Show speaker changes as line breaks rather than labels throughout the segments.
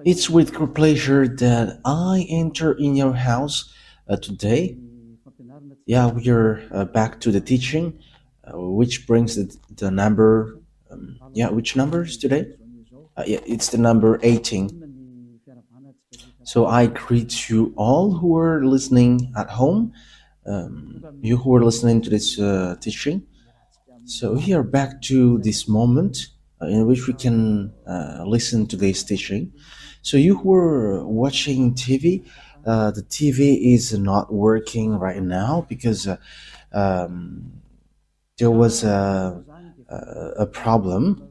It's with great pleasure that I enter in your house today. Yeah, we're back to the teaching, which brings the number. Yeah, which numbers today? Yeah, it's the number 18. So I greet you all who are listening at home, you who are listening to this teaching. So we are back to this moment in which we can listen to this teaching. So you who are watching TV, the TV is not working right now because there was a problem.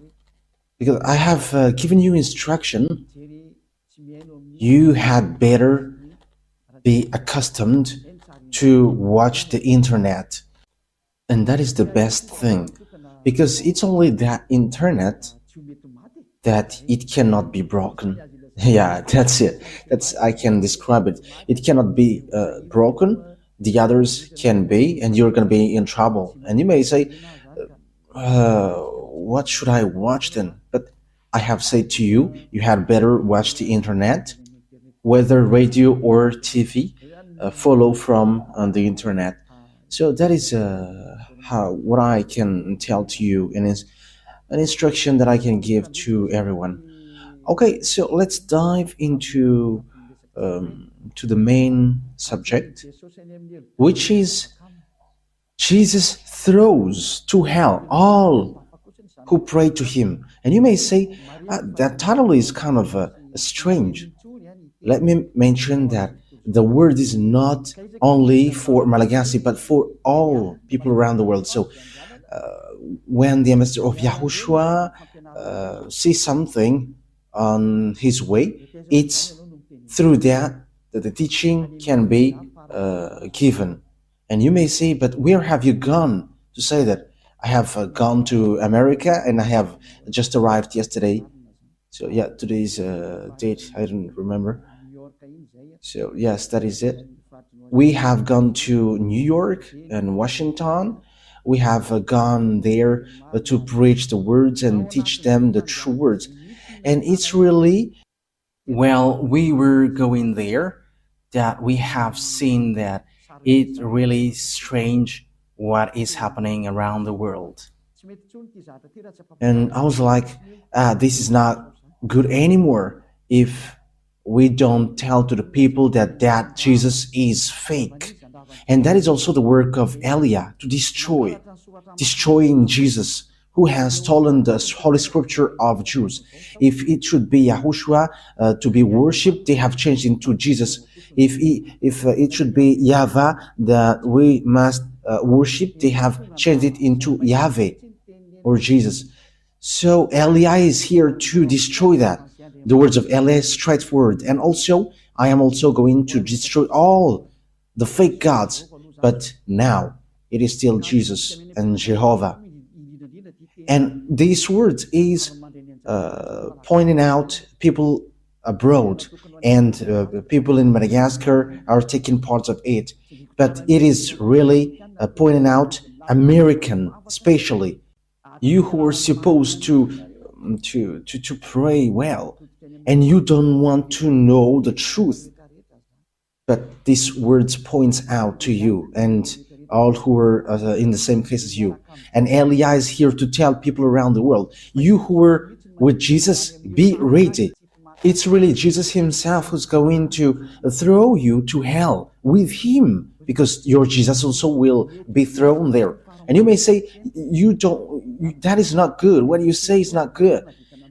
Because I have given you instruction, you had better be accustomed to watch the internet. And that is the best thing, because it's only that internet that it cannot be broken. Yeah, that's it. That's I can describe it. It cannot be broken. The others can be, and you're gonna be in trouble. And you may say, "What should I watch then?" But I have said to you, you had better watch the internet, whether radio or TV. Follow from on the internet. So that is how what I can tell to you, and is an instruction that I can give to everyone. Okay, so let's dive into to the main subject, which is Jesus throws to hell all who pray to him. And you may say, that title is kind of strange. Let me mention that the word is not only for Malagasy, but for all people around the world. So when the ambassador of YAHOSHUAH sees something on his way, it's through that the teaching can be given. And you may say, but where have you gone to say that? I have gone to America and I have just arrived yesterday. So yeah, today's date, I don't remember. So yes, that is it. We have gone to New York and Washington. We have gone there to preach the words and teach them the true words. And it's really, well, we were going there that we have seen that it really strange what is happening around the world. And I was like, this is not good anymore if we don't tell to the people that Jesus is fake. And that is also the work of Elia, to destroying Jesus, who has stolen the Holy Scripture of Jews. If it should be YAHOSHUAH to be worshipped, they have changed into Jesus. If it should be YAHVAH that we must worship, they have changed it into Yahweh or Jesus. So Elia is here to destroy that. The words of Elia is straightforward. And also, I am also going to destroy all the fake gods. But now, it is still Jesus and Jehovah. And these words is pointing out people abroad, and people in Madagascar are taking part of it. But it is really pointing out American, especially you who are supposed to pray well, and you don't want to know the truth. But these words points out to you and all who are in the same case as you. And Elia is here to tell people around the world, you who are with Jesus, be ready. It's really Jesus himself who's going to throw you to hell with him, because your Jesus also will be thrown there. And you may say, that is not good. What you say is not good.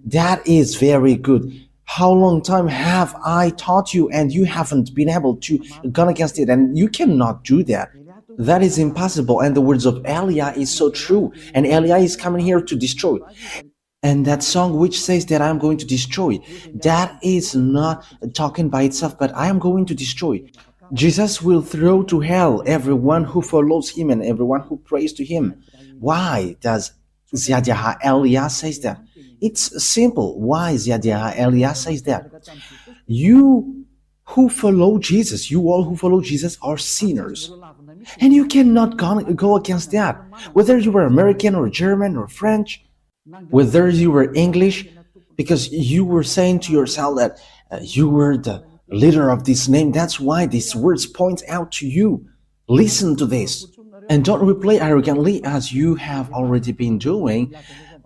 That is very good. How long time have I taught you and you haven't been able to go against it? And you cannot do that. That is impossible. And the words of Elia is so true. And Elia is coming here to destroy. And that song which says that I'm going to destroy, that is not talking by itself, but I am going to destroy. Jesus will throw to hell everyone who follows him and everyone who prays to him. Why does YAHVAH Elia says that? It's simple. Why YAHVAH Elia says that? You who follow Jesus, you all who follow Jesus are sinners. And you cannot go against that. Whether you were American or German or French, whether you were English, because you were saying to yourself that you were the leader of this name. That's why these words point out to you. Listen to this. And don't reply arrogantly as you have already been doing,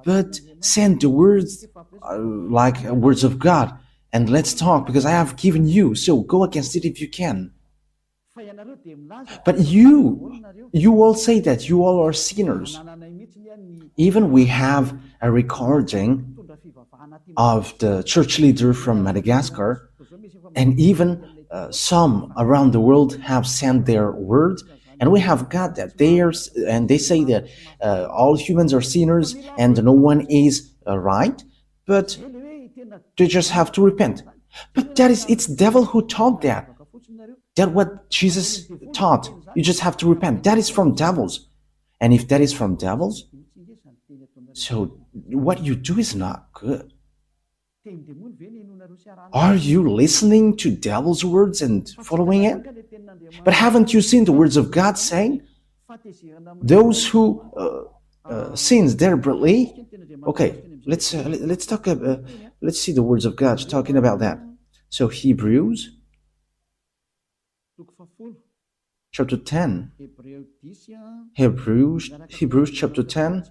but send the words like words of God. And let's talk because I have given you. So go against it if you can. But you all say that you all are sinners. Even we have a recording of the church leader from Madagascar, and even some around the world have sent their word, and we have got that and they say that all humans are sinners and no one is right, but they just have to repent. But it's devil who taught that. That's what Jesus taught. You just have to repent. That is from devils. And if that is from devils, so what you do is not good. Are you listening to devil's words and following it? But haven't you seen the words of God saying, those who sins deliberately? Okay, let's talk. Let's see the words of God talking about that. So Hebrews chapter 10. Hebrews chapter 10.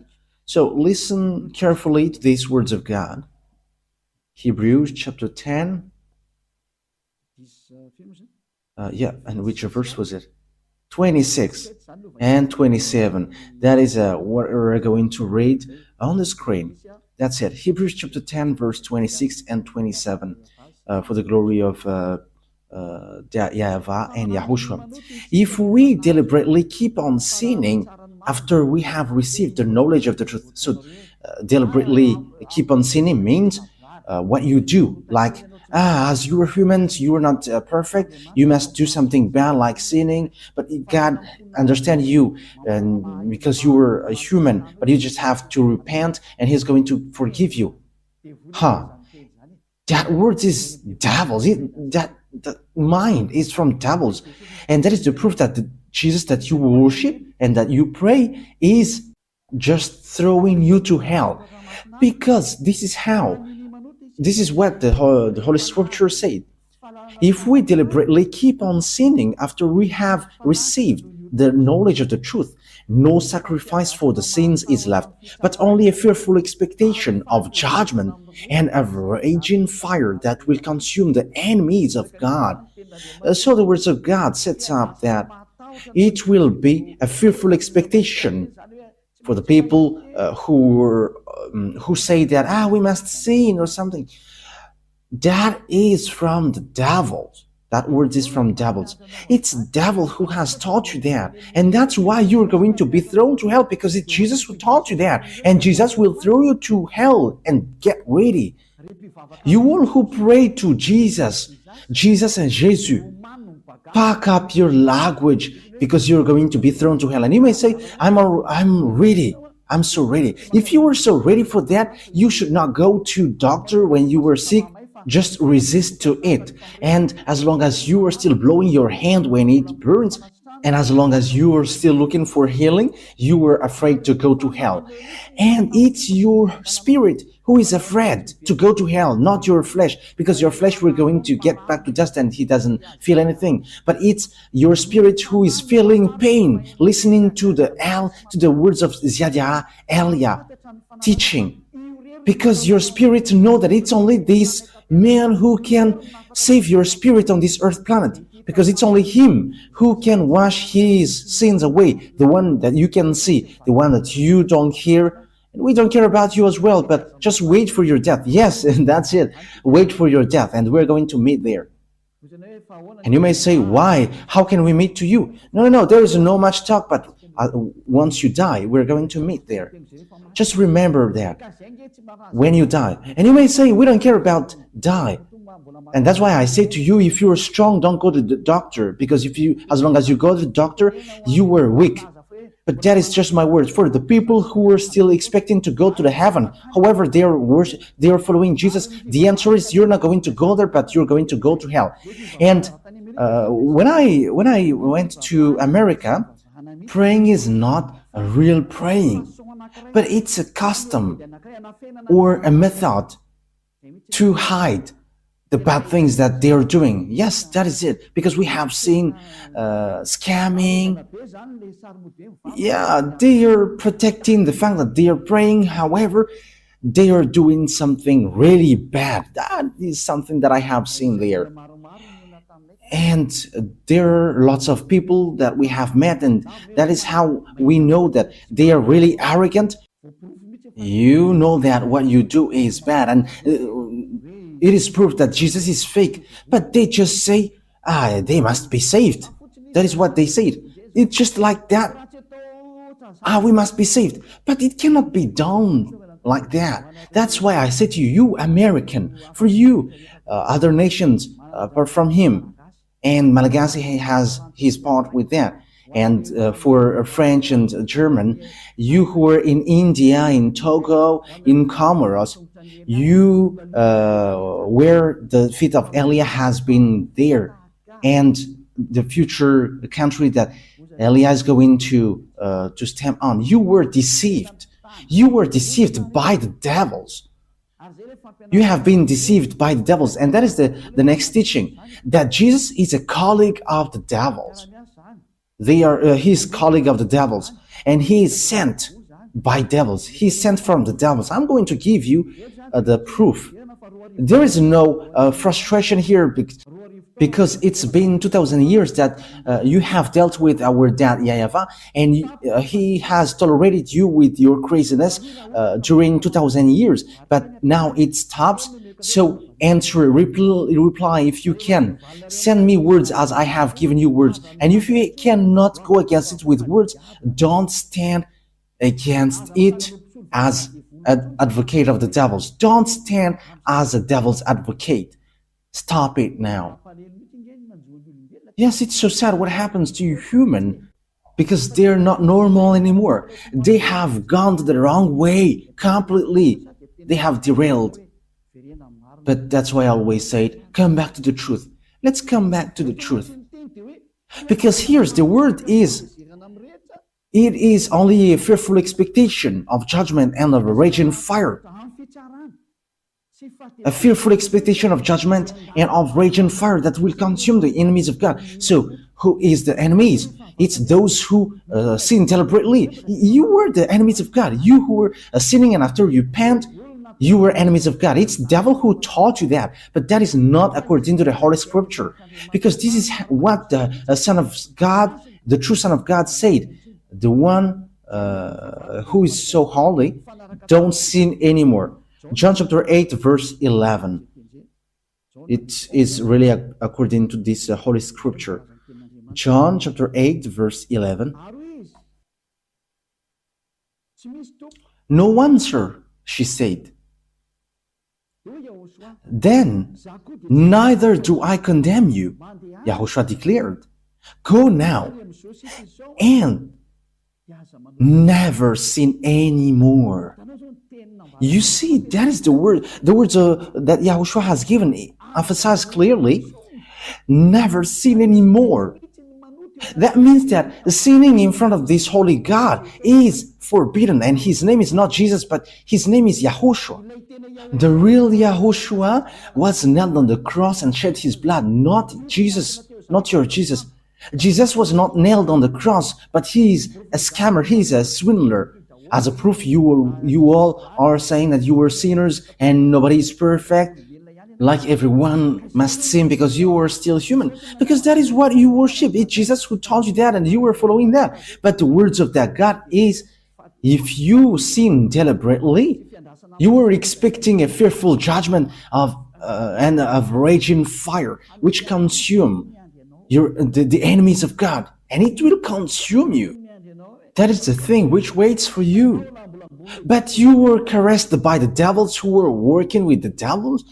So listen carefully to these words of God. Hebrews chapter 10. And which verse was it? 26 and 27. That is what we're going to read on the screen. That's it. Hebrews chapter 10, verse 26 and 27. For the glory of YAHVAH and YAHOSHUAH. If we deliberately keep on sinning after we have received the knowledge of the truth, so deliberately keep on sinning means what you do, like as you are humans, you are not perfect, you must do something bad like sinning, but God understands you, and because you are a human, but you just have to repent and He's going to forgive you. That word is devils. That mind is from devils, and that is the proof that the Jesus that you worship and that you pray is just throwing you to hell, because this is what the Holy Scripture said. If we deliberately keep on sinning after we have received the knowledge of the truth, no sacrifice for the sins is left, but only a fearful expectation of judgment and a raging fire that will consume the enemies of God. So the words of God sets up that it will be a fearful expectation for the people who say that we must sin or something. That is from the devils. That word is from devils. It's devil who has taught you that, and that's why you're going to be thrown to hell, because it's Jesus who taught you that, and Jesus will throw you to hell. And get ready. You all who pray to Jesus and Jesus, pack up your language, because you're going to be thrown to hell. And you may say, I'm ready. I'm so ready. If you were so ready for that, you should not go to doctor when you were sick. Just resist to it. And as long as you are still blowing your hand when it burns, and as long as you are still looking for healing, you are afraid to go to hell. And it's your spirit who is afraid to go to hell, not your flesh, because your flesh we're going to get back to dust and he doesn't feel anything. But it's your spirit who is feeling pain, listening to the words of Yahweh Elia teaching, because your spirit know that it's only this man who can save your spirit on this earth planet, because it's only him who can wash his sins away, the one that you can see, the one that you don't hear. And we don't care about you as well, but just wait for your death. Yes, and that's it. Wait for your death, and we're going to meet there. And you may say, why? How can we meet to you? No, there is no much talk, but once you die, we're going to meet there. Just remember that when you die. And you may say, we don't care about die. And that's why I say to you, if you're strong, don't go to the doctor, because as long as you go to the doctor, you were weak. But that is just my words for the people who are still expecting to go to the heaven. However, they are following Jesus. The answer is you're not going to go there, but you're going to go to hell. And when I went to America, praying is not a real praying, but it's a custom or a method to hide the bad things that they are doing. Yes, that is it. Because we have seen scamming. Yeah, they are protecting the fact that they are praying. However, they are doing something really bad. That is something that I have seen there. And there are lots of people that we have met, and that is how we know that they are really arrogant. You know that what you do is bad, and it is proof that Jesus is fake, but they just say, they must be saved. That is what they said. It's just like that. We must be saved. But it cannot be done like that. That's why I say to you, you American, for you, other nations apart from him, and Malagasy has his part with that. And for French and German, you who are in India, in Togo, in Comoros, you where the feet of Elia has been there, and the future country that Elia is going to stamp on. You were deceived. You were deceived by the devils. You have been deceived by the devils, and that is the next teaching, that Jesus is a colleague of the devils. They are his colleague of the devils, and he is sent by devils. He is sent from the devils. I'm going to give you the proof. There is no frustration here because it's been 2,000 years that you have dealt with our dad YAHVAH, and he has tolerated you with your craziness during 2,000 years. But now it stops. So answer, reply if you can. Send me words as I have given you words. And if you cannot go against it with words, don't stand against it as an advocate of the devils. Don't stand as a devil's advocate. Stop it now. Yes, it's so sad what happens to you human, because they're not normal anymore. They have gone the wrong way completely. They have derailed. But that's why I always say, come back to the truth. Let's come back to the truth. Because here's the word is, it is only a fearful expectation of judgment and of a raging fire. A fearful expectation of judgment and of raging fire that will consume the enemies of God. So, who is the enemies? It's those who sin deliberately. You were the enemies of God. You who were sinning, and after you repent, you were enemies of God. It's the devil who taught you that, but that is not according to the Holy Scripture, because this is what the Son of God, the true Son of God, said. The one who is so holy, don't sin anymore. John chapter 8, verse 11. It is really according to this Holy Scripture. John chapter 8, verse 11. No one, sir, she said. Then, neither do I condemn you, YAHOSHUAH declared. Go now and never sin anymore. You see, that is the word. The words that YAHOSHUAH has given emphasize clearly, never sin anymore. That means that sinning in front of this holy God is forbidden, and his name is not Jesus, but his name is YAHOSHUAH. The real YAHOSHUAH was nailed on the cross and shed his blood, not Jesus, not your Jesus. Jesus was not nailed on the cross, but he is a scammer, he is a swindler. As a proof, you all are saying that you were sinners and nobody is perfect. Like everyone must sin because you are still human. Because that is what you worship. It's Jesus who taught you that and you were following that. But the words of that God is, if you sin deliberately, you were expecting a fearful judgment and of raging fire, which consume the enemies of God. And it will consume you. That is the thing which waits for you. But you were caressed by the devils who were working with the devils.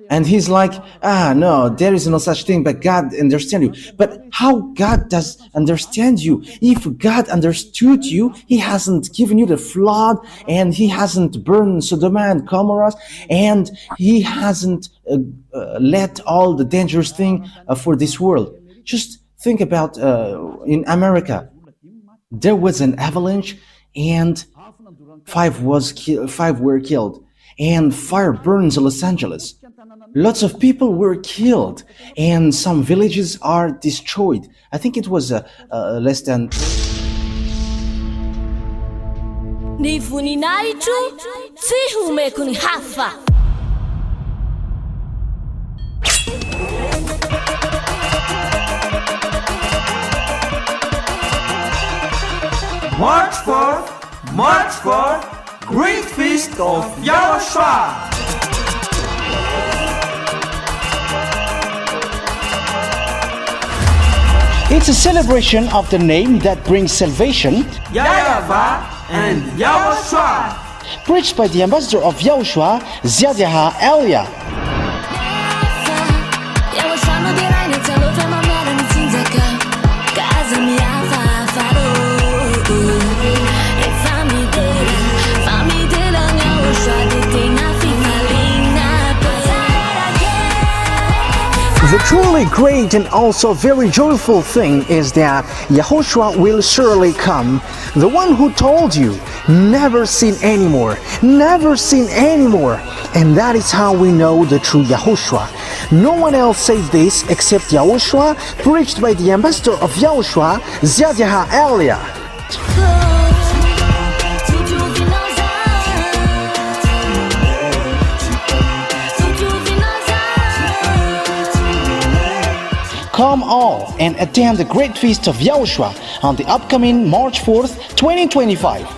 And he's like, no, there is no such thing, but God understands you. But how God does understand you? If God understood you, he hasn't given you the flood, and he hasn't burned Sodom and Gomorrah, and he hasn't let all the dangerous thing for this world. Just think about in America, there was an avalanche and five were killed. and fire burns Los Angeles. Lots of people were killed, and some villages are destroyed. I think it was less than.
Ny voninahitro tsy homeko ny hafa.
March 4th, Great Feast of YAHOSHUAH.
It's a celebration of the name that brings salvation,
YAHVAH and YAHOSHUAH.
preached by the ambassador of YAHOSHUAH, YAHVAH. The truly great and also very joyful thing is that YAHOSHUAH will surely come. The one who told you, never sin anymore, never sin anymore. And that is how we know the true YAHOSHUAH. No one else says this except YAHOSHUAH, preached by the ambassador of YAHOSHUAH, YAHVAH. Come all and attend the Great Feast of YAHOSHUAH on the upcoming March 4th, 2025.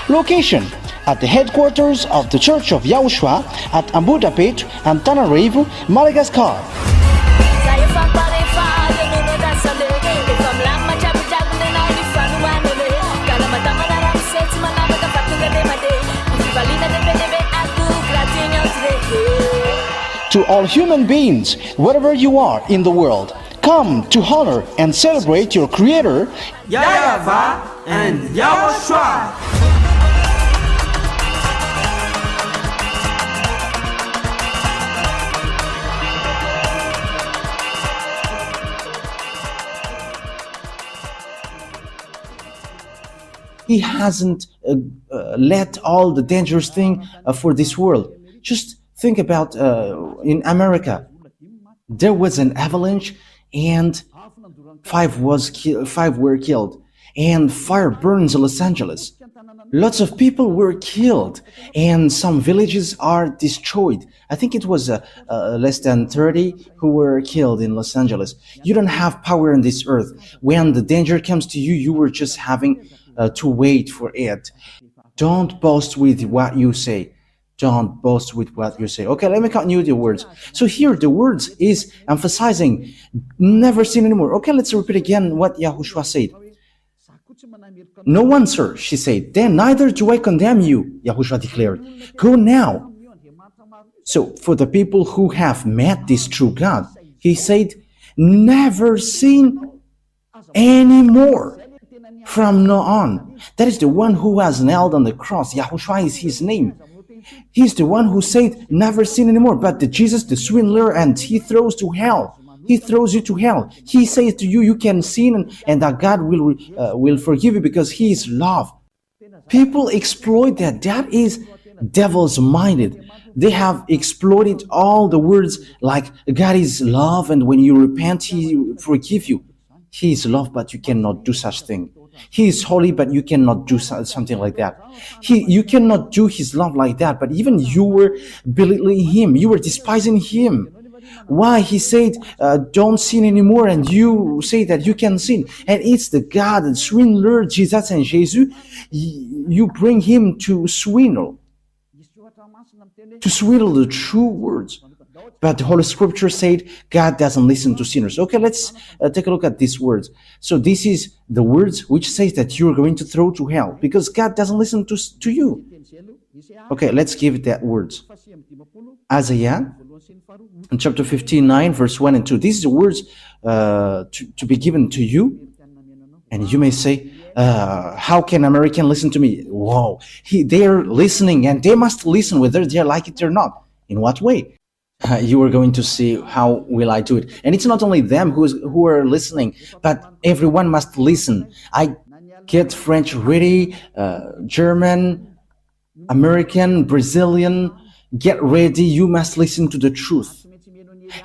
Location: at the headquarters of the Church of YAHOSHUAH at Ambudapet, Antananarivo, Madagascar. To all human beings, wherever you are in the world, come to honor and celebrate your Creator,
YAHVAH and YAHOSHUAH.
He hasn't let all the dangerous thing for this world. Just think about in America, there was an avalanche and five were killed, and fire burns Los Angeles. Lots of people were killed, and some villages are destroyed. I think it was less than 30 who were killed in Los Angeles. You don't have power on this earth. When the danger comes to you, you were just having to wait for it. Don't boast with what you say. Don't boast with what you say. Okay, let me continue the words. So here the words is emphasizing never sin anymore. Okay, let's repeat again what YAHOSHUAH said. No one, sir, she said. Then neither do I condemn you, YAHOSHUAH declared. Go now. So for the people who have met this true God, he said, never sin anymore. From now on, that is the one who has nailed on the cross. YAHOSHUAH is his name. He's the one who said, never sin anymore. But the Jesus, the swindler, and he throws to hell. He throws you to hell. He says to you, you can sin and that God will forgive you because he is love. People exploit that. That is devil's minded. They have exploited all the words like God is love and when you repent, he forgive you. He is love, but you cannot do such thing. He is holy, but you cannot do something like that. You cannot do his love like that, but even you were belittling him. You were despising him. Why? He said, don't sin anymore, and you say that you can sin. And it's the God, the swindler, Jesus and Jesus, you bring him to swindle the true words. But the Holy Scripture said God doesn't listen to sinners. Okay, let's take a look at these words. So this is the words which says that you're going to throw to hell because God doesn't listen to you. Okay, let's give that words. Isaiah, in chapter 59, verse 1 and 2. These are the words to be given to you. And you may say, how can American listen to me? Whoa, they're listening and they must listen whether they like it or not. In what way? You are going to see how will I do it. And it's not only them who are listening, but everyone must listen. I get French ready, German, American, Brazilian. Get ready. You must listen to the truth.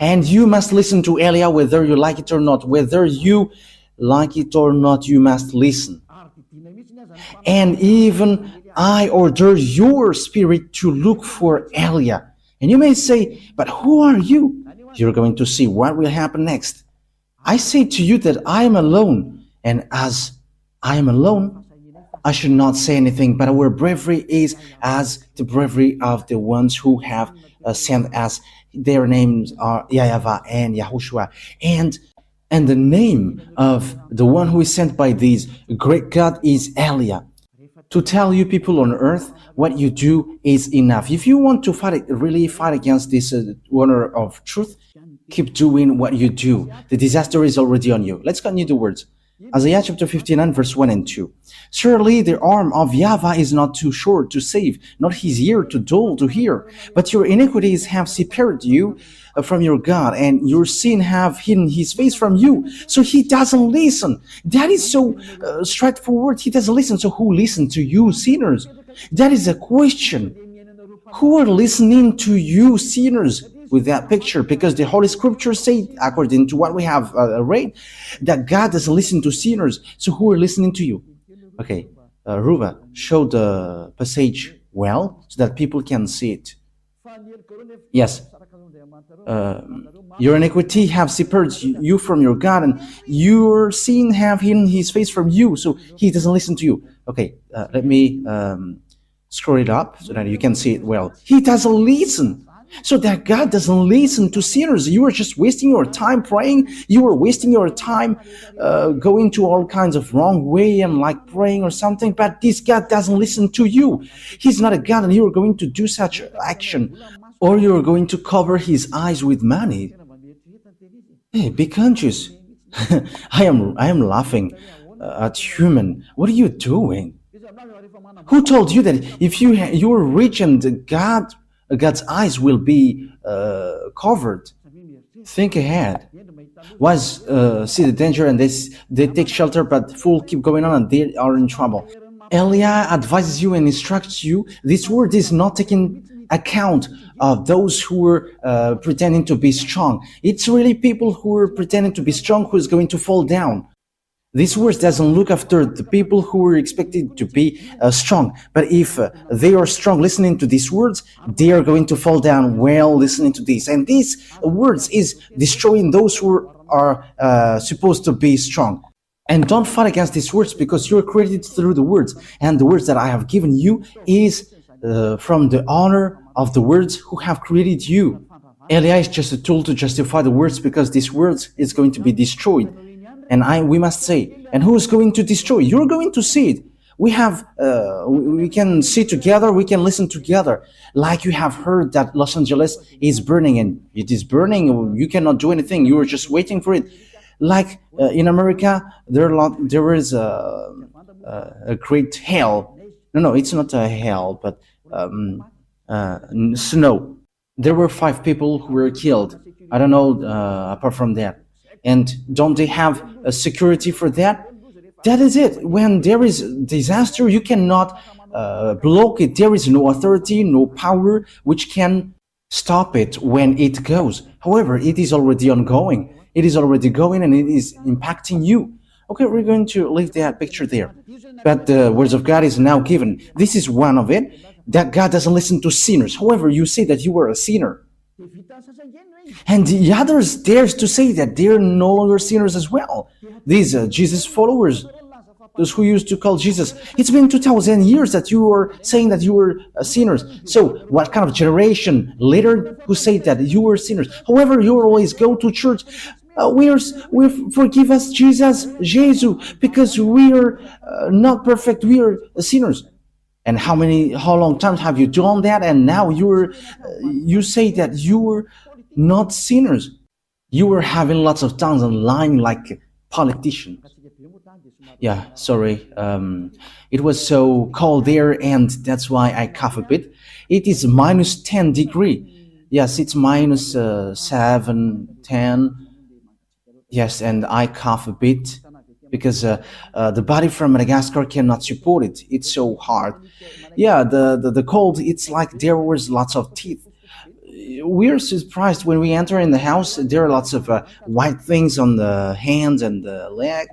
And you must listen to Elia whether you like it or not. Whether you like it or not, you must listen. And even I order your spirit to look for Elia. And you may say, but who are you? You're going to see what will happen next. I say to you that I am alone, and as I am alone, I should not say anything, but our bravery is as the bravery of the ones who have sent us. Their names are YAHVAH and YAHOSHUAH. And the name of the one who is sent by this great God is Elia. To tell you people on earth, what you do is enough. If you want to really fight against this honor of truth, keep doing what you do. The disaster is already on you. Let's continue the words. Isaiah chapter 59 verse 1 and 2. Surely the arm of YAHVAH is not too short to save, not his ear too dull to hear. But your iniquities have separated you from your God, and your sin have hidden his face from you. So he doesn't listen. That is so straightforward. He doesn't listen. So who listens to you, sinners? That is a question. Who are listening to you, sinners? With that picture, because the Holy Scriptures say, according to what we have read, that God doesn't listen to sinners. So who are listening to you? Okay, Ruva, show the passage well so that people can see it. Yes. Your iniquity have separated you from your God, and your sin have hidden his face from you, so he doesn't listen to you. Okay, let me scroll it up so that you can see it well. He doesn't listen. So that God doesn't listen to sinners. You are just wasting your time praying. You are wasting your time going to all kinds of wrong way and like praying or something. But this God doesn't listen to you. He's not a God, and you are going to do such action. Or you are going to cover his eyes with money. Hey, be conscious. I am laughing at human. What are you doing? Who told you that if you are rich and God's eyes will be covered? Think ahead. See the danger, and they take shelter, but fool keep going on, and they are in trouble. Elia advises you and instructs you. This word is not taking account of those who are pretending to be strong. It's really people who are pretending to be strong who is going to fall down. This verse doesn't look after the people who are expected to be strong. But if they are strong listening to these words, they are going to fall down well listening to this. And these words is destroying those who are supposed to be strong. And don't fight against these words, because you are created through the words. And the words that I have given you is from the honor of the words who have created you. Elia is just a tool to justify the words, because these words is going to be destroyed. And we must say, and who is going to destroy? You're going to see it. We can see together, we can listen together. Like you have heard that Los Angeles is burning, and it is burning, you cannot do anything, you are just waiting for it. Like in America, there is a great hail. No, it's not a hail, but snow. There were 5 people who were killed. I don't know, apart from that. And don't they have a security for that? That is it. When there is disaster, you cannot block it. There is no authority, no power which can stop it when it goes. However, it is already ongoing. It is already going, and it is impacting you. Okay, we're going to leave that picture there. But the words of God is now given. This is one of it, that God doesn't listen to sinners. However, you say that you are a sinner. And the others dares to say that they're no longer sinners as well. These Jesus followers, those who used to call Jesus, it's been 2,000 years that you are saying that you were sinners. So what kind of generation later who say that you were sinners? However, you always go to church. We forgive us, Jesus, because we are not perfect. We are sinners. And how long times have you done that? And now you say that you were not sinners. You were having lots of tongues and lying like politicians. Yeah, sorry. It was so cold there, and that's why I cough a bit. It is minus 10 degrees. Yes, it's minus 7, 10. Yes, and I cough a bit because the body from Madagascar cannot support it. It's so hard. Yeah, the cold, it's like there was lots of teeth. We're surprised when we enter in the house. There are lots of white things on the hands and the leg.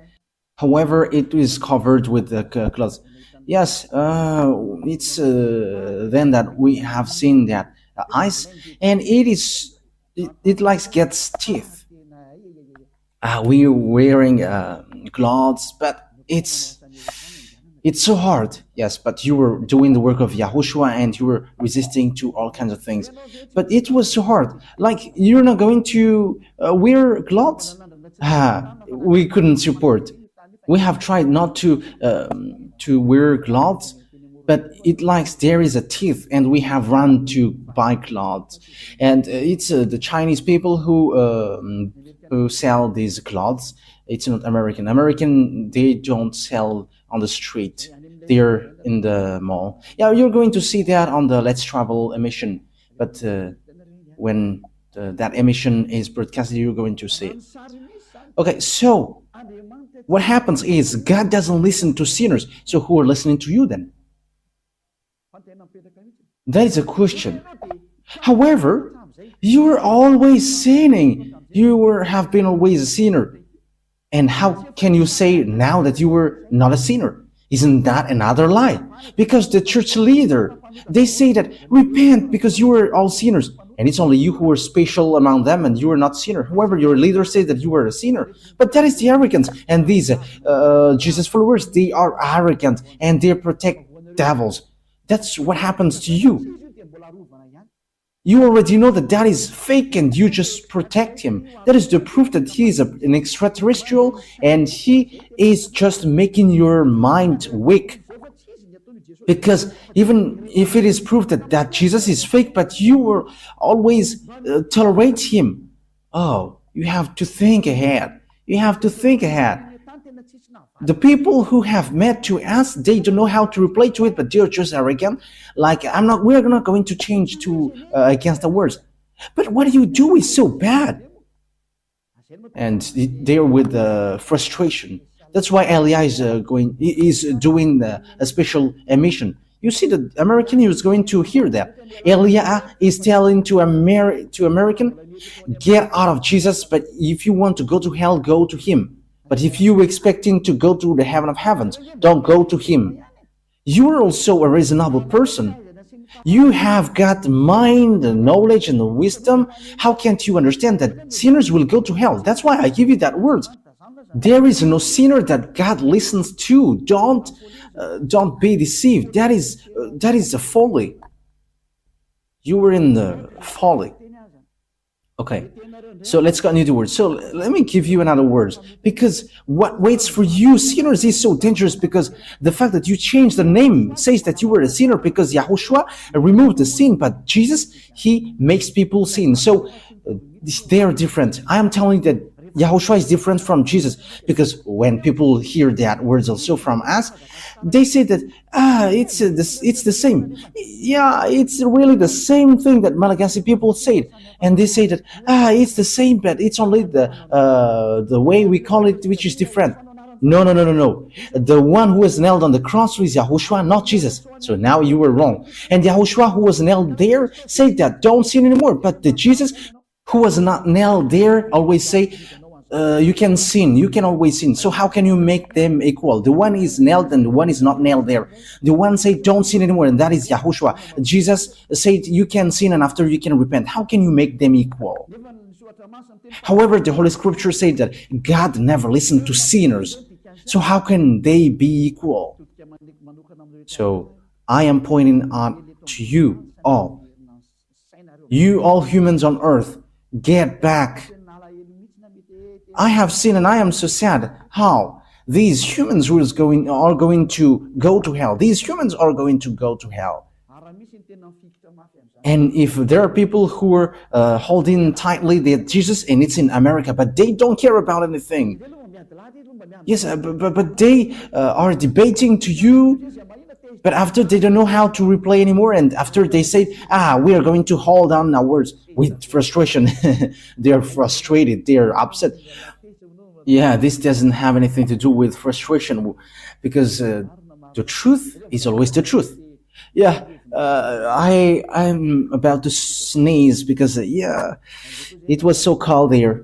However, it is covered with the cloth. Yes, it's then that we have seen that ice, and it like gets teeth. We're wearing clothes, but it's so hard. Yes, but you were doing the work of Yahushua and you were resisting to all kinds of things. But it was so hard. Like, you're not going to wear clothes? We couldn't support. We have tried not to wear clothes, but it likes there is a teeth, and we have run to buy clothes. And it's the Chinese people who sell these clothes. It's not American. American, they don't sell on the street. They're in the mall. Yeah, you're going to see that on the Let's Travel emission. But when that emission is broadcasted, you're going to see it. Okay, so what happens is God doesn't listen to sinners. So who are listening to you then? That is a question. However, you are always sinning. Have been always a sinner. And how can you say now that you were not a sinner? Isn't that another lie? Because the church leader, they say that repent because you were all sinners. And it's only you who are special among them and you are not sinner. However, your leader says that you are a sinner. But that is the arrogance. And these Jesus followers, they are arrogant and they protect devils. That's what happens to you. You already know that that is fake and you just protect him. That is the proof that he is an extraterrestrial and he is just making your mind weak. Because even if it is proof that Jesus is fake, but you will always tolerate him. Oh, you have to think ahead. You have to think ahead. The people who have met to us, they don't know how to reply to it, but they're just arrogant. Like, we're not going to change to against the words. But what you do is so bad. And they're with frustration. That's why Elia is doing a special emission. You see, the American is going to hear that. Elia is telling to American, get out of Jesus, but if you want to go to hell, go to him. But if you expecting to go to the heaven of heavens, don't go to him. You're also a reasonable person. You have got mind, and knowledge, and wisdom. How can't you understand that sinners will go to hell? That's why I give you that words. There is no sinner that God listens to. Don't be deceived. That is a folly. You were in the folly. Okay, so let's continue the words. So let me give you another words. Because what waits for you, sinners, is so dangerous, because the fact that you changed the name says that you were a sinner because Yahushua removed the sin, but Jesus, he makes people sin. So they are different. I am telling you that Yahushua is different from Jesus, because when people hear that words also from us, they say that it's the same. Yeah, it's really the same thing that Malagasy people said, and they say that it's the same, but it's only the way we call it which is different. No. The one who was nailed on the cross is Yahushua, not Jesus. So now you were wrong. And Yahushua who was nailed there said that don't sin anymore, but the Jesus who was not nailed there always say, you can sin, you can always sin. So how can you make them equal? The one is nailed and the one is not nailed there. The one say don't sin anymore, and that is Yahushua. Jesus said you can sin and after you can repent. How can you make them equal? However, the Holy Scripture said that God never listened to sinners. So how can they be equal? So I am pointing out to you all. You all humans on earth, get back. I have seen, and I am so sad how these humans are going to go to hell. These humans are going to go to hell. And if there are people who are holding tightly that Jesus, and it's in America, but they don't care about anything. Yes, but they are debating to you. But after they don't know how to replay anymore, and after they say, we are going to hold on our words with frustration, they are frustrated, they are upset. Yeah, this doesn't have anything to do with frustration, because the truth is always the truth. Yeah, I'm about to sneeze because yeah, it was so cold there,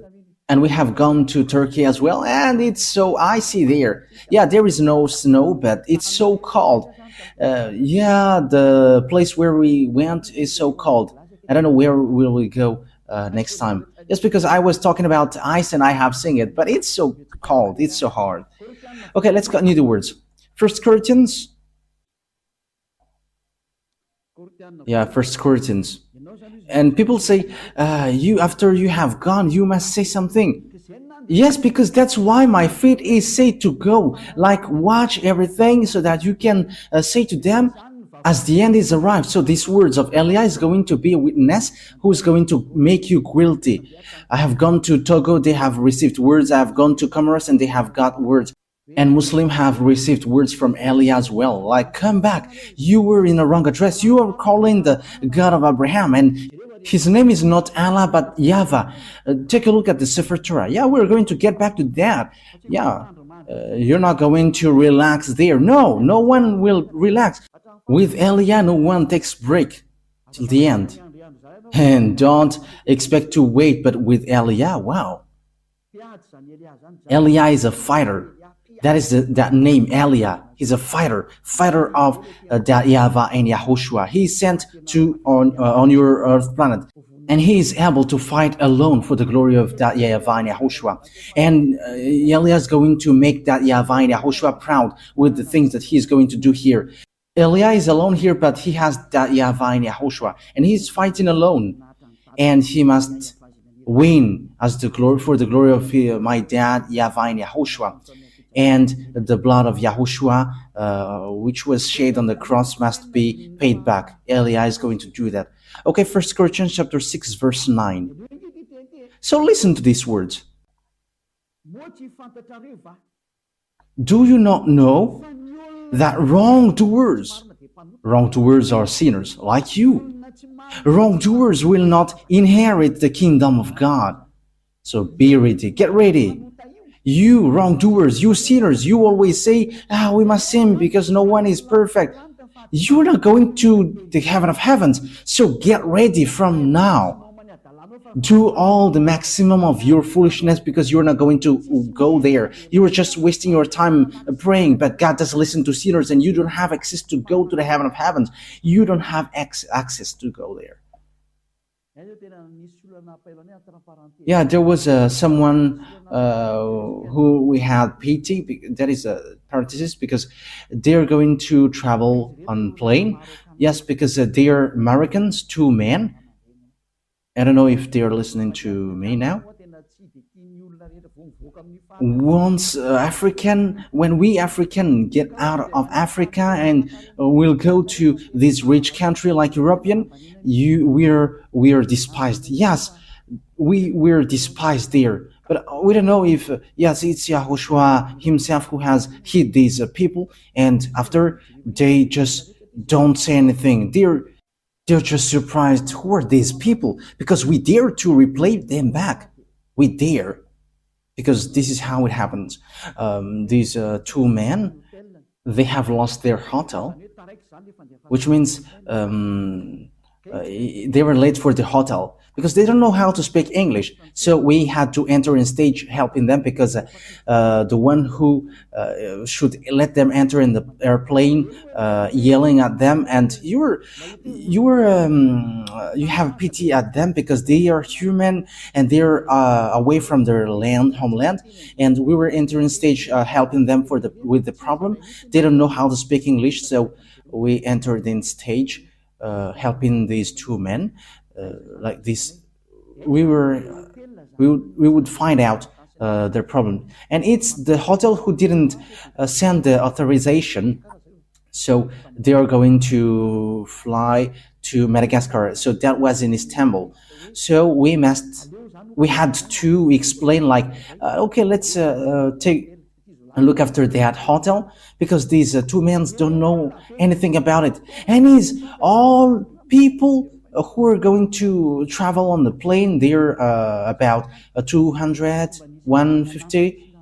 and we have gone to Turkey as well, and it's so icy there. Yeah, there is no snow, but it's so cold. Yeah, the place where we went is so cold. I don't know where will we go next time. Just because I was talking about ice and I have seen it, but it's so cold, it's so hard. Okay, let's continue the words. First Corinthians. Yeah, First Corinthians. And people say, you after you have gone, you must say something. Yes, because that's why my feet is said to go. Like watch everything so that you can say to them, as the end is arrived. So these words of Elia is going to be a witness who is going to make you guilty. I have gone to Togo, they have received words. I have gone to Comoros and they have got words. And Muslims have received words from Elia as well. Like, come back. You were in a wrong address. You are calling the God of Abraham. And his name is not Allah, but YAHVAH. Take a look at the Sefer Torah. Yeah, we're going to get back to that. Yeah, you're not going to relax there. No, no one will relax. With Elia, no one takes break till the end. And don't expect to wait, but with Elia, wow. Elia is a fighter. That is that name, Elia. He's a fighter of that YAHVAH and YAHOSHUAH. He is sent to on your earth planet, and he is able to fight alone for the glory of that YAHVAH and YAHOSHUAH. And Elia is going to make that YAHVAH and YAHOSHUAH proud with the things that he is going to do here. Elia is alone here, but he has that YAHVAH and YAHOSHUAH, and he's fighting alone, and he must win as the glory for the glory of my dad YAHVAH and YAHOSHUAH. And the blood of YAHOSHUAH, which was shed on the cross, must be paid back. Elia is going to do that. Okay, 1 Corinthians chapter 6, verse 9. So listen to these words. Do you not know that wrongdoers are sinners like you? Wrongdoers will not inherit the kingdom of God. So be ready, get ready. You wrongdoers, you sinners, you always say, we must sin because no one is perfect. You're not going to the heaven of heavens. So get ready from now. Do all the maximum of your foolishness because you're not going to go there. You are just wasting your time praying, but God doesn't listen to sinners and you don't have access to go to the heaven of heavens. You don't have access to go there. Yeah, there was someone who we had pity, that is a parenthesis, because they're going to travel on plane. Yes, because they are Americans, two men. I don't know if they're listening to me now. Once when we African get out of Africa and we'll go to this rich country like European, we're despised. Yes, we're despised there. But we don't know if, yes, it's YAHOSHUAH himself who has hit these people, and after they just don't say anything. They're just surprised. Who are these people? Because we dare to replay them back. We dare. Because this is how it happens. These two men, they have lost their hotel, which means they were late for the hotel because they don't know how to speak English. So we had to enter in stage helping them because the one who should let them enter in the airplane yelling at them, and you have pity at them because they are human and they're away from their homeland, and we were entering stage helping them with the problem. They don't know how to speak English, so we entered in stage helping these two men like this. We would find out their problem, and it's the hotel who didn't send the authorization, so they are going to fly to Madagascar. So that was in Istanbul. So we had to explain like, okay, let's take look after that hotel because these two men don't know anything about it, and is all people who are going to travel on the plane. They're about 200, 150.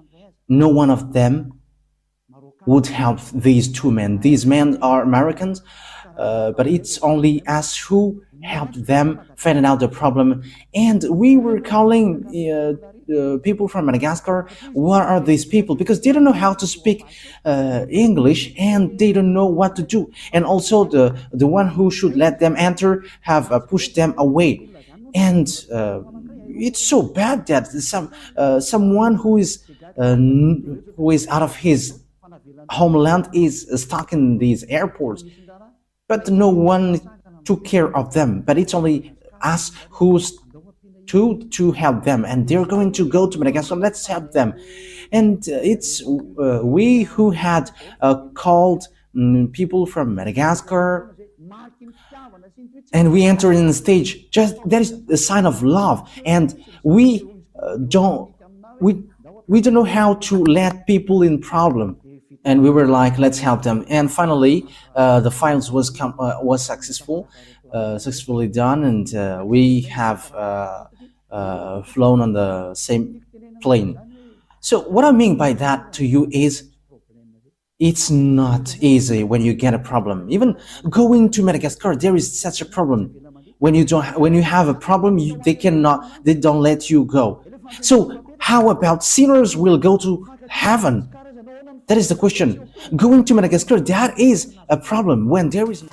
No one of them would help these two men. These men are Americans, but it's only us who helped them find out the problem. And we were calling people from Madagascar. What are these people? Because they don't know how to speak English, and they don't know what to do. And also the one who should let them enter have pushed them away. And it's so bad that someone who is out of his homeland is stuck in these airports, but no one took care of them. But it's only us who's to help them, and they're going to go to Madagascar. Let's help them. And it's we who had called people from Madagascar, and we enter in the stage. Just that is a sign of love, and we don't know how to let people in problem. And we were like, let's help them. And finally, the files was successfully done, and we have flown on the same plane. So what I mean by that to you is, it's not easy when you get a problem. Even going to Madagascar, there is such a problem. When you have a problem, they don't let you go. So how about sinners will go to heaven? That is the question. Going to Madagascar, that is a problem when there is.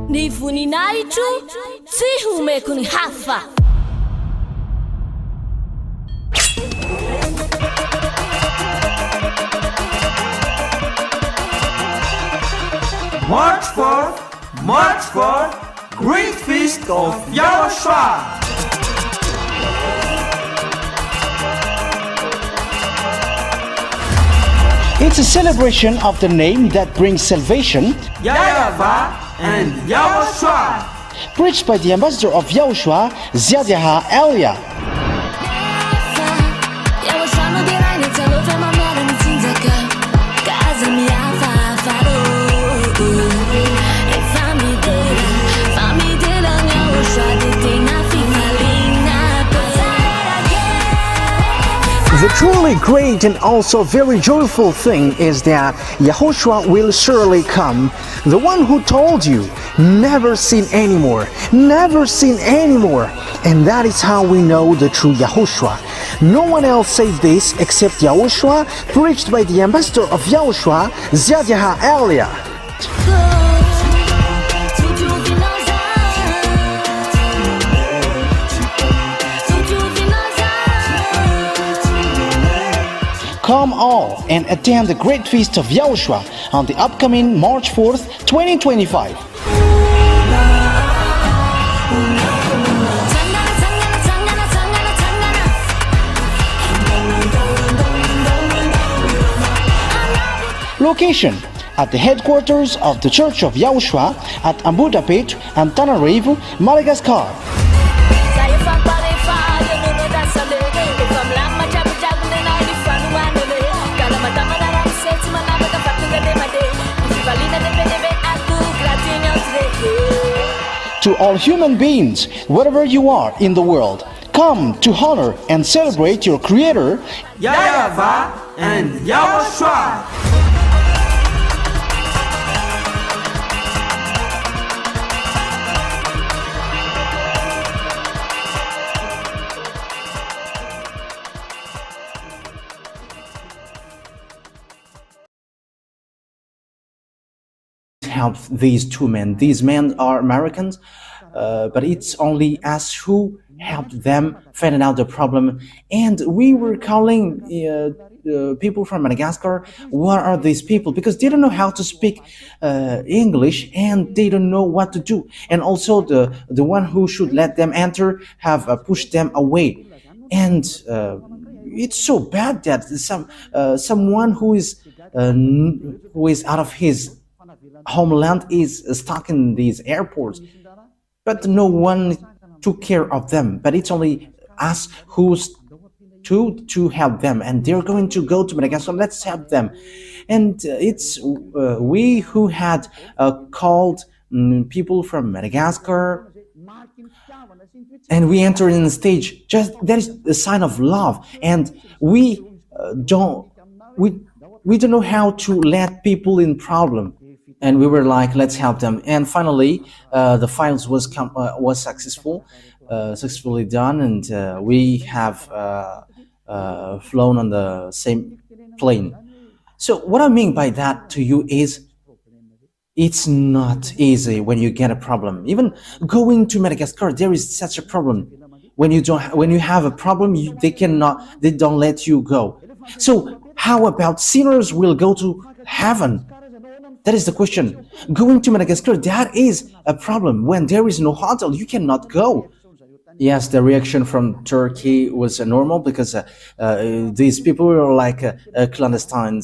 Ny voninahitro tsy homeko ny hafa.
March 4, Great Feast of YAHOSHUAH.
It's a celebration of the name that brings salvation,
YAHVAH and YAHOSHUAH.
preached by the ambassador of YAHOSHUAH, Elia. The truly great and also very joyful thing is that YAHOSHUAH will surely come. The one who told you, never sin anymore, never sin anymore. And that is how we know the true YAHOSHUAH. No one else said this except YAHOSHUAH, preached by the ambassador of YAHOSHUAH, Elia. Come all and attend the Great Feast of YAHOSHUAH on the upcoming March 4th, 2025. Location: at the headquarters of the Church of YAHOSHUAH at Ambudapet and Tananarivo, Madagascar. To all human beings, wherever you are in the world, come to honor and celebrate your Creator,
YAHVAH and YAHOSHUAH.
Help these two men. These men are Americans, but it's only us who helped them find out the problem. And we were calling people from Madagascar. What are these people? Because they don't know how to speak English, and they don't know what to do. And also the one who should let them enter have pushed them away. And it's so bad that someone who is out of his homeland is stuck in these airports, but no one took care of them, but it's only us who's to help them, and they're going to go to Madagascar. Let's help them. And it's we who had called people from Madagascar, and we enter in the stage. Just that is a sign of love, and we don't we don't know how to let people in problem, and we were like, let's help them. And finally, the files was successfully done, and we have flown on the same plane. So what I mean by that to you is, it's not easy when you get a problem. Even going to Madagascar, there is such a problem. When you have a problem, they don't let you go. So how about sinners will go to heaven? That is the question. Going to Madagascar, that is a problem. When there is no hotel, you cannot go. Yes, the reaction from Turkey was normal, because these people were like clandestine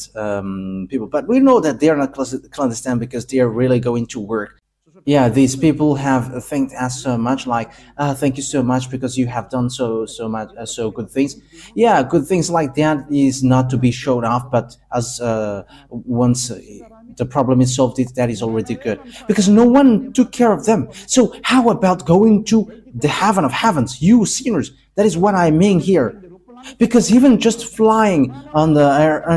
people. But we know that they are not clandestine because they are really going to work. Yeah, these people have thanked us so much, like, thank you so much because you have done so much, so good things. Yeah, good things like that is not to be showed off, but as once the problem is solved, that is already good, because no one took care of them. So how about going to the heaven of heavens, you sinners? That is what I mean here, because even just flying on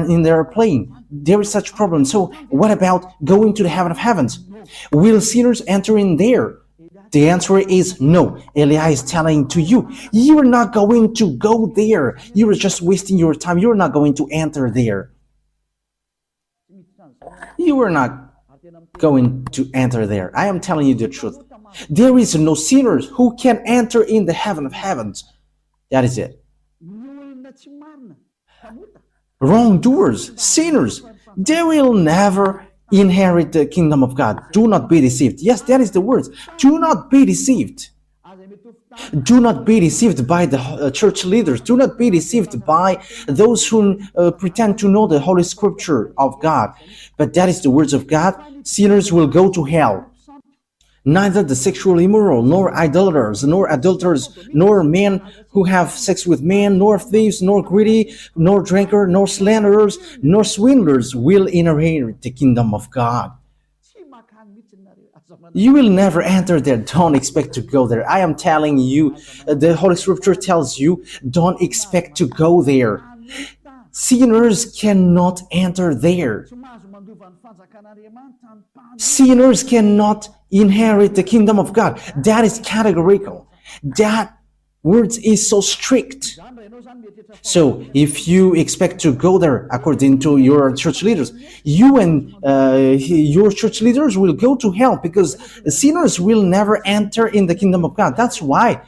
in the airplane, there is such problem. So what about going to the heaven of heavens? Will sinners enter in there? The answer is no. Elia is telling to you, you are not going to go there. You are just wasting your time. You are not going to enter there. You are not going to enter there. I am telling you the truth. There is no sinners who can enter in the heaven of heavens. That is it. Wrongdoers, sinners, they will never inherit the kingdom of God. Do not be deceived. Yes, that is the words. Do not be deceived. Do not be deceived by the church leaders. Do not be deceived by those who pretend to know the Holy Scripture of God. But that is the words of God. Sinners will go to hell. Neither the sexually immoral, nor idolaters, nor adulterers, nor men who have sex with men, nor thieves, nor greedy, nor drinker, nor slanderers, nor swindlers will inherit the kingdom of God. You will never enter there. Don't expect to go there. I am telling you, the Holy Scripture tells you, don't expect to go there. Sinners cannot enter there. Sinners cannot inherit the kingdom of God. That is categorical. That word is so strict. So if you expect to go there according to your church leaders, you and your church leaders will go to hell, because sinners will never enter in the kingdom of God. That's why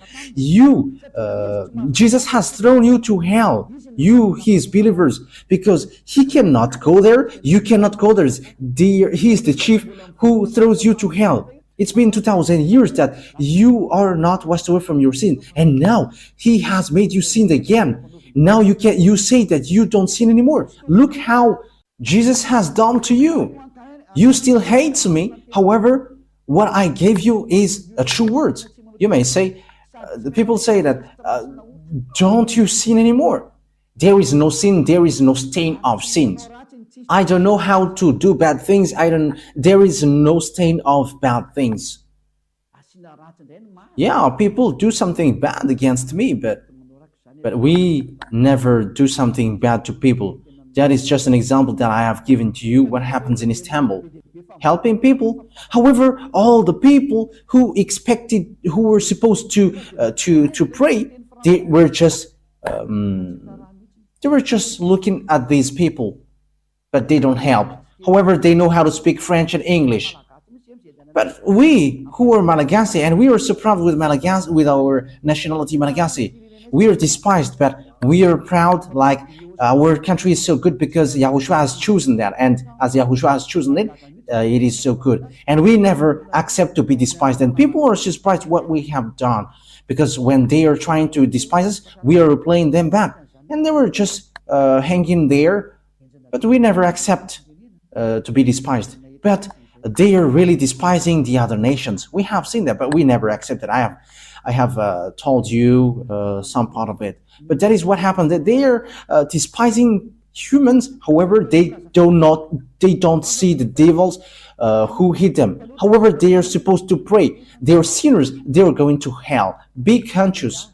Jesus has thrown you to hell, you, his believers, because he cannot go there. You cannot go there. He is the chief who throws you to hell. It's been 2,000 years that you are not washed away from your sin, and now he has made you sin again. Now you say that you don't sin anymore. Look how Jesus has done to you. You still hate me. However, what I gave you is a true word. You may say, the people say that, don't you sin anymore? There is no sin. There is no stain of sins. I don't know how to do bad things. There is no stain of bad things. Yeah, people do something bad against me, but we never do something bad to people. That is just an example that I have given to you, what happens in Istanbul. Helping people. However, all the people who were supposed to pray, they were just looking at these people, but they don't help. However, they know how to speak French and English. But we who are Malagasy, and we are so proud with Malagasy, with our nationality Malagasy, we are despised, but we are proud, like our country is so good because YAHOSHUAH has chosen that, and as YAHOSHUAH has chosen it, it is so good. And we never accept to be despised, and people are surprised what we have done, because when they are trying to despise us, we are replaying them back, and they were just hanging there, but we never accept to be despised. But they are really despising the other nations. We have seen that, but we never accept it. I have told you some part of it. But that is what happened. That they are despising humans. However, they don't see the devils who hit them. However, they are supposed to pray. They are sinners. They are going to hell. Be conscious.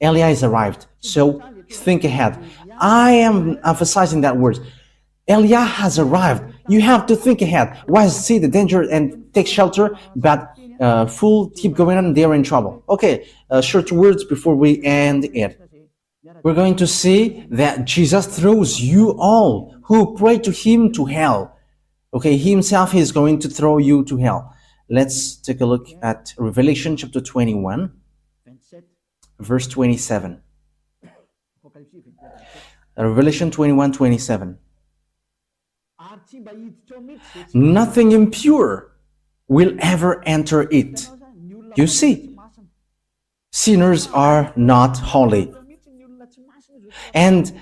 Elia is arrived. So think ahead. I am emphasizing that word. Elia has arrived. You have to think ahead. Why see the danger and take shelter, but fool keep going on, they are in trouble. Okay, short words before we end it. We're going to see that Jesus throws you all who pray to him to hell. Okay, he himself is going to throw you to hell. Let's take a look at Revelation chapter 21, verse 27. Revelation 21:27. Nothing impure will ever enter it. You see, sinners are not holy. And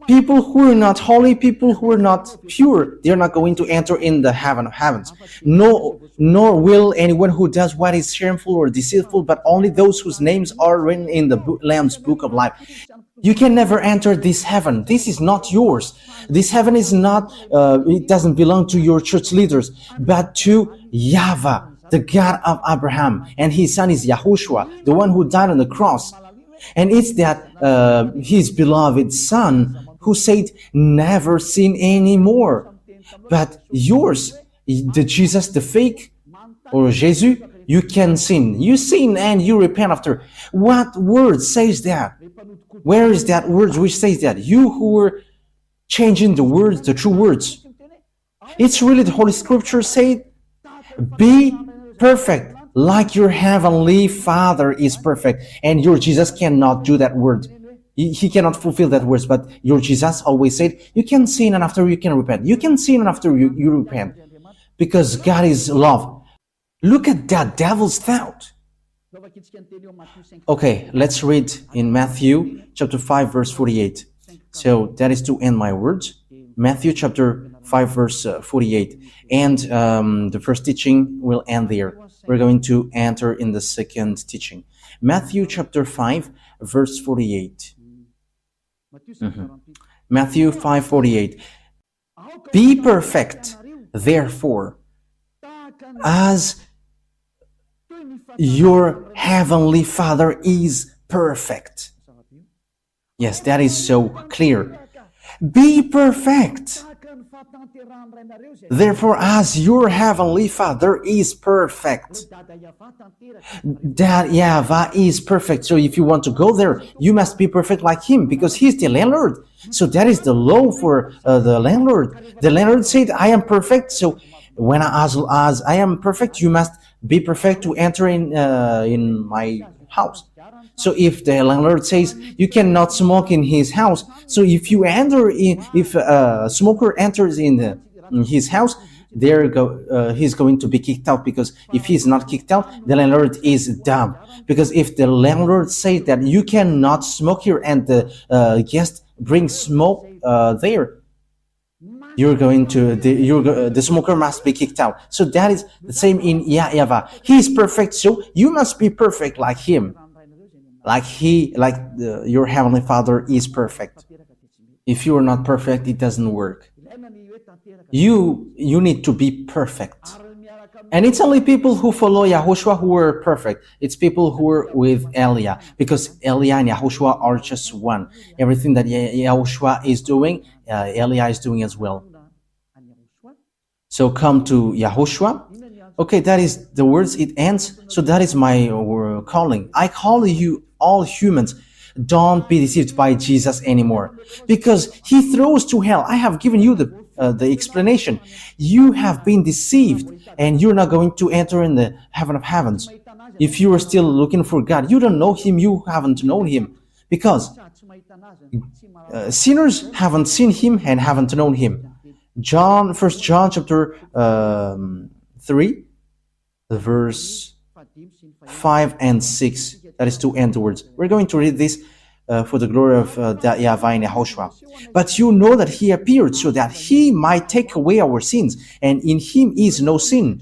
people who are not holy, people who are not pure, they're not going to enter in the heaven of heavens. No, nor will anyone who does what is shameful or deceitful, but only those whose names are written in the Lamb's book of life. You can never enter this heaven. This is not yours. This heaven is not, it doesn't belong to your church leaders, but to YAHVAH, the God of Abraham. And his son is YAHOSHUAH, the one who died on the cross. And it's that his beloved son who said, never sin anymore. But yours, the Jesus, the fake, or Jesus, you can sin. You sin and you repent after. What word says that? Where is that word which says that? You who were changing the words, the true words. It's really the Holy Scripture said, be perfect like your heavenly Father is perfect. And your Jesus cannot do that word. He cannot fulfill that words, but your Jesus always said, you can sin and after you can repent. You can sin and after you repent. Because God is love. Look at that devil's thought. Okay, let's read in Matthew chapter 5 verse 48. So that is to end my words. Matthew chapter 5 verse 48. And the first teaching will end there. We're going to enter in the second teaching. Matthew chapter 5 verse 48. Matthew 5:48. Be perfect, therefore, as your heavenly Father is perfect. Yes, that is so clear. Be perfect. Therefore, as your heavenly Father is perfect. That YAHVAH is perfect. So if you want to go there, you must be perfect like him, because he's the landlord. So that is the law for the landlord. The landlord said, I am perfect. So when as I am perfect, you must be perfect to enter in my house. So if the landlord says you cannot smoke in his house, so if you enter in, if a smoker enters in his house, he's going to be kicked out, because if he's not kicked out, the landlord is dumb. Because if the landlord says that you cannot smoke here and the guest brings smoke there, the smoker must be kicked out. So that is the same in YAHVAH. He is perfect, so you must be perfect like him. Your heavenly Father is perfect. If you are not perfect, it doesn't work. You need to be perfect. And it's only people who follow YAHOSHUAH who are perfect. It's people who are with Elia, because Elia and YAHOSHUAH are just one. Everything that YAHOSHUAH is doing, Elia is doing as well. So come to YAHOSHUAH. Okay, that is the words, it ends. So that is my calling. I call you all humans. Don't be deceived by Jesus anymore, because he throws to hell. I have given you the explanation. You have been deceived, and you're not going to enter in the heaven of heavens. If you are still looking for God, you don't know him, you haven't known him, because sinners haven't seen him and haven't known him. 1 John chapter 3, verse 5 and 6. That is to end the words. We're going to read this for the glory of YAHVAH and YAHOSHUAH. But you know that he appeared so that he might take away our sins, and in him is no sin.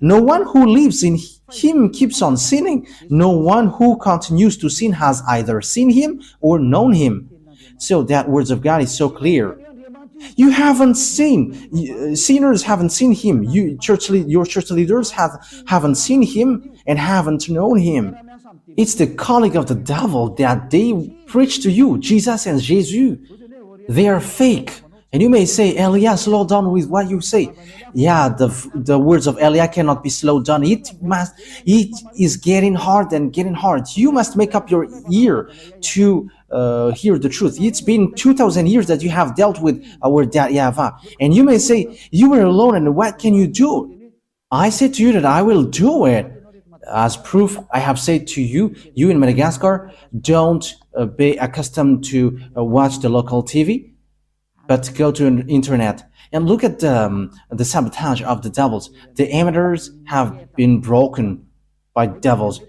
No one who lives in him keeps on sinning. No one who continues to sin has either seen him or known him. So that words of God is so clear. You haven't seen, sinners haven't seen him. Your church leaders haven't seen him and haven't known him. It's the colleague of the devil that they preach to you, Jesus and Jesus. They are fake. And you may say, Elia, slow down with what you say. Yeah, the words of Elia cannot be slowed down. It is getting hard and getting hard. You must make up your ear to hear the truth. It's been 2,000 years that you have dealt with our dad YAHVAH. And you may say, you were alone and what can you do? I say to you that I will do it. As proof, I have said to you, you in Madagascar, don't be accustomed to watch the local TV, but go to the internet and look at the sabotage of the devils. The amateurs have been broken by devils.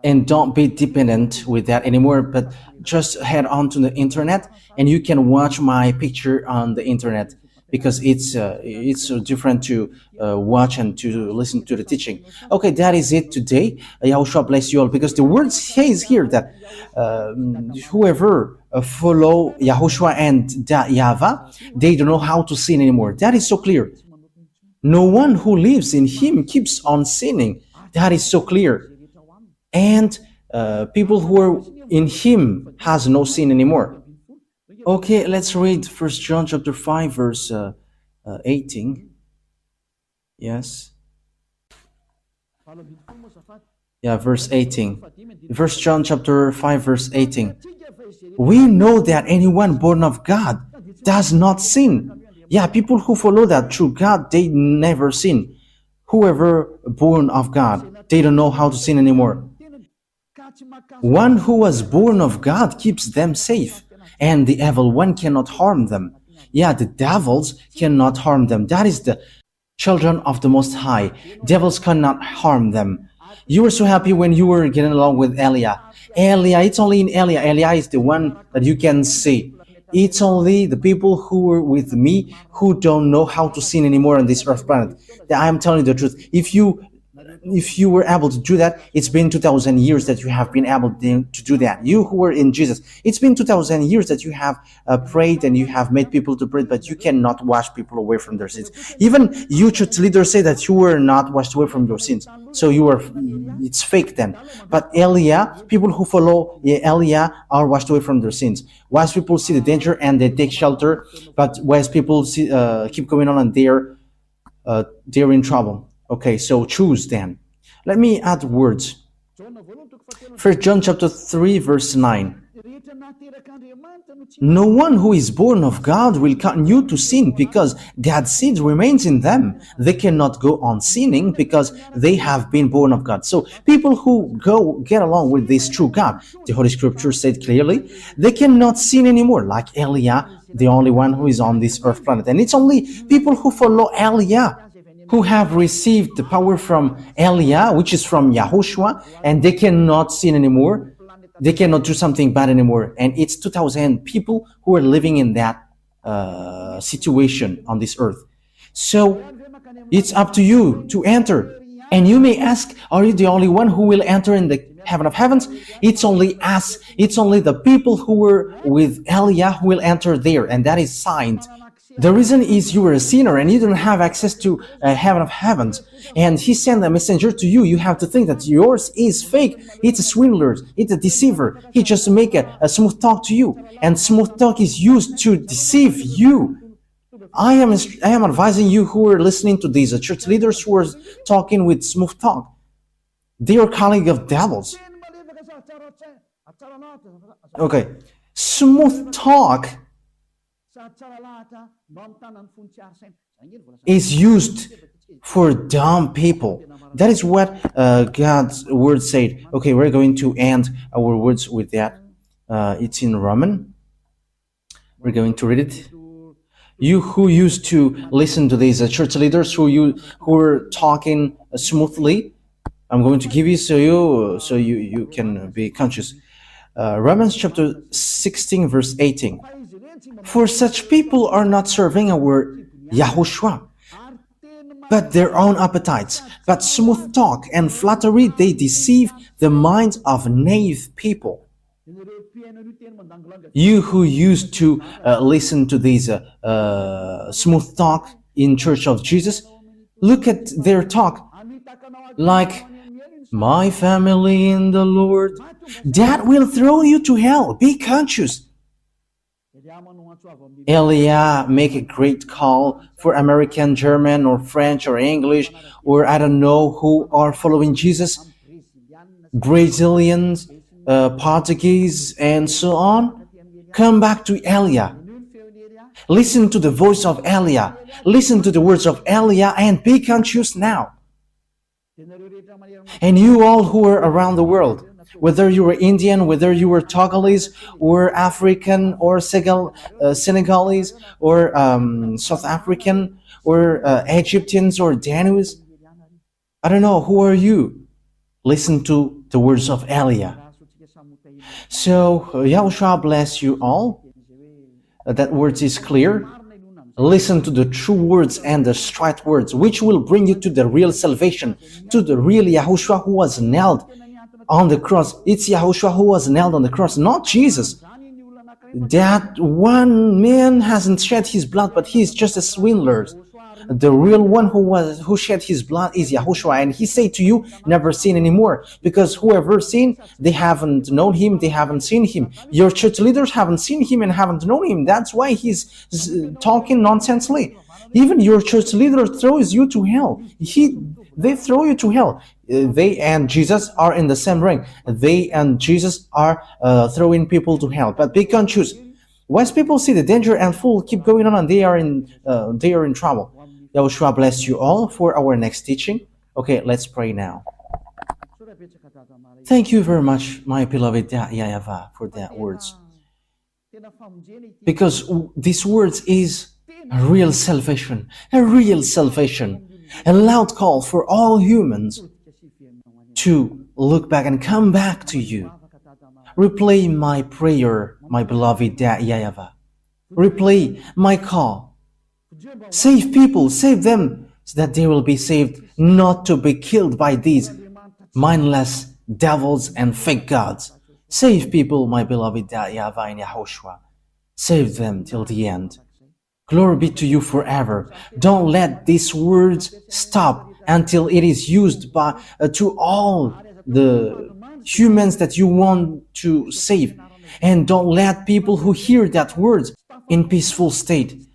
And don't be dependent with that anymore, but just head on to the internet and you can watch my picture on the internet, because it's so different to watch and to listen to the teaching. Okay, that is it today. YAHOSHUAH bless you all, because the word says here that whoever follow YAHOSHUAH and YAHVAH, they don't know how to sin anymore. That is so clear. No one who lives in him keeps on sinning. That is so clear. And people who are in him has no sin anymore. Okay, let's read 1 John chapter 5 verse 18. Yes. Yeah, verse 18. 1 John chapter 5 verse 18. We know that anyone born of God does not sin. Yeah, people who follow that through God, they never sin. Whoever born of God, they don't know how to sin anymore. One who was born of God keeps them safe, and the evil one cannot harm them. Yeah, the devils cannot harm them. That is the children of the Most High. Devils cannot harm them. You were so happy when you were getting along with Elia. It's only in Elia. Elia is the one that you can see. It's only the people who were with me who don't know how to sin anymore on this earth planet. I am telling you the truth. If you were able to do that, it's been 2,000 years that you have been able to do that. You who were in Jesus, it's been 2,000 years that you have prayed and you have made people to pray, but you cannot wash people away from their sins. Even you church leaders say that you were not washed away from your sins. So it's fake then. But Elia, people who follow Elia are washed away from their sins. Wise people see the danger and they take shelter, but wise people keep going on and they're in trouble. Okay, so choose then. Let me add words. 1 John chapter 3 verse 9. No one who is born of God will continue to sin because God's seed remains in them. They cannot go on sinning because they have been born of God. So people who get along with this true God, the Holy Scripture said clearly, they cannot sin anymore, like Elia, the only one who is on this earth planet. And it's only people who follow Elia who have received the power from Elia, which is from YAHOSHUAH, and they cannot sin anymore. They cannot do something bad anymore. And it's 2,000 people who are living in that situation on this earth. So it's up to you to enter. And you may ask, are you the only one who will enter in the heaven of heavens? It's only us. It's only the people who were with Elia who will enter there. And that is signed. The reason is you were a sinner and you don't have access to heaven of heavens. And he sent a messenger to you. You have to think that yours is fake. It's a swindler. It's a deceiver. He just make a smooth talk to you. And smooth talk is used to deceive you. I am advising you who are listening to these church leaders who are talking with smooth talk. They are calling of devils. Okay. Smooth talk is used for dumb people. That is what God's word said. Okay, we're going to end our words with that. It's in Roman. We're going to read it. You who used to listen to these church leaders who are talking smoothly, I'm going to give you so you can be conscious. Romans chapter 16 verse 18. For such people are not serving our YAHOSHUAH, but their own appetites. But smooth talk and flattery, they deceive the minds of naive people. You who used to listen to these smooth talk in Church of Jesus, look at their talk like, my family in the Lord, that will throw you to hell. Be conscious. Elia make a great call for American, German, or French, or English, or I don't know who are following Jesus, Brazilians, Portuguese, and so on. Come back to Elia. Listen to the voice of Elia. Listen to the words of Elia and be conscious now. And you all who are around the world, whether you were Indian, whether you were Togolese, or African, or Senegalese, or South African, or Egyptians, or Danuis, I don't know, who are you? Listen to the words of Elia. So, Yahushua bless you all. That words is clear. Listen to the true words and the straight words, which will bring you to the real salvation, to the real Yahushua who was nailed on the cross. It's Yahushua who was nailed on the cross, not Jesus. That one man hasn't shed his blood, but he's just a swindler. The real one who shed his blood is Yahushua, and he said to you, never sin anymore, because whoever sinned, they haven't known him, they haven't seen him. Your church leaders haven't seen him and haven't known him. That's why he's talking nonsensely. Even your church leader throws you to hell. They throw you to hell. They and Jesus are in the same ring. They and Jesus are throwing people to hell. But be conscious. Once people see the danger and fool keep going on, and they are in trouble. Yahushua bless you all for our next teaching. Okay, let's pray now. Thank you very much, my beloved YAHVAH, for that words. Because these words is a real salvation, a loud call for all humans to look back and come back to you. Replay my prayer, my beloved YAHVAH. Replay my call. Save people, save them, so that they will be saved, not to be killed by these mindless devils and fake gods. Save people, my beloved YAHVAH and Yahushua. Save them till the end. Glory be to you forever. Don't let these words stop until it is used to all the humans that you want to save. And don't let people who hear that words in peaceful state.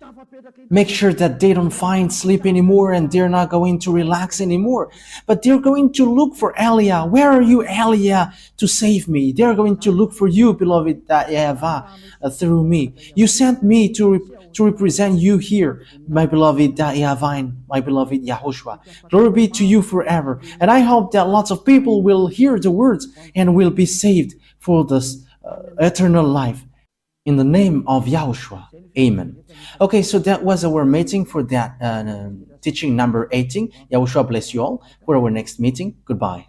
Make sure that they don't find sleep anymore and they're not going to relax anymore. But they're going to look for Elia. Where are you, Elia, to save me? They're going to look for you, beloved YAHVAH, through me. You sent me to represent you here, my beloved YAHVAH and my beloved Yahushua. Glory be to you forever. And I hope that lots of people will hear the words and will be saved for this eternal life. In the name of Yahushua. Amen. Okay, so that was our meeting for that teaching number 18. Yahushua bless you all for our next meeting. Goodbye.